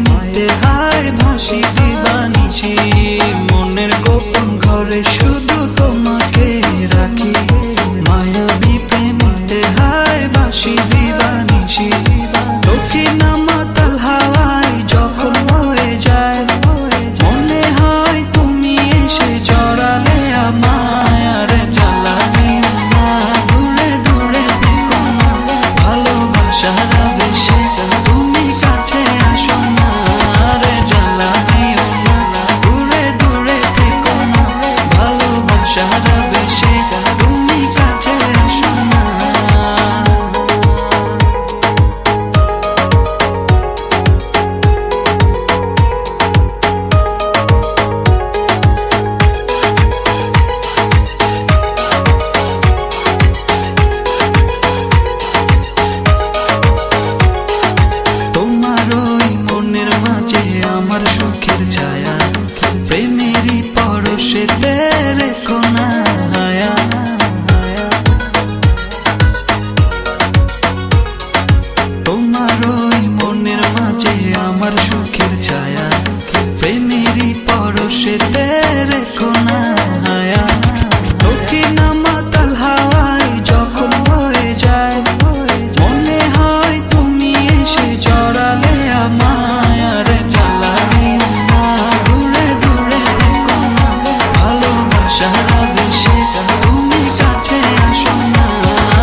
মিথ্যে হায় ভাসি দিবানিশি, মনের গোপন ঘরে শুধু তোমাকে রাখি। মায়াবী প্রেমিতে হায় ভাসি দিবানিশি, দক্ষিণা মাতাল হাওয়ায় যখন বয়ে যায়, মনে হয় তুমি এসে জড়ালে আমায়। আর জ্বালা দিও না, দূরে দূরে থেকো না, ভালোবাসার আবেশে তুমি কাছে আসো না। আর জ্বালা দিও না, দূরে দূরে থেকো না, ভালোবাসার আবেশে তুমি কাছে আসো না। আমার সুখের ছায়া প্রেমেরই পরশেতে রেখো না হায়া। তোমার ওই মনের মাঝে আমার সুখের ছায়া প্রেমেরই পরশেতে রেখো না হায়া। দক্ষিণা মাতাল হাওয়ায় যখন বয়ে যায়, মনে হয় তুমি এসে জড়ালে আমায়। আর জ্বালা দিও না, দূরে দূরে থেকো না, ভালোবাসার আবেশে তুমি কাছে আসো না।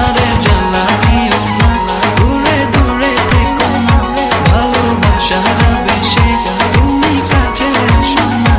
আর জ্বালা দিও না, দূরে দূরে থেকো না, ভালোবাসার আবেশে তুমি কাছে আসো না।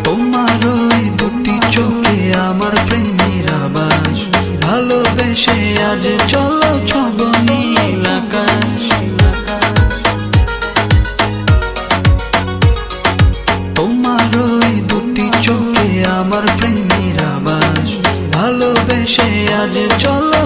তোমার ওই দুটি চোখে আমার প্রেমের আবাস, ভালোবেসে আজ চলো ছব নীল আকাশ। তোমার ওই দুটি চোখে আমার প্রেমের আবাস, ভালোবেসে আজ চলো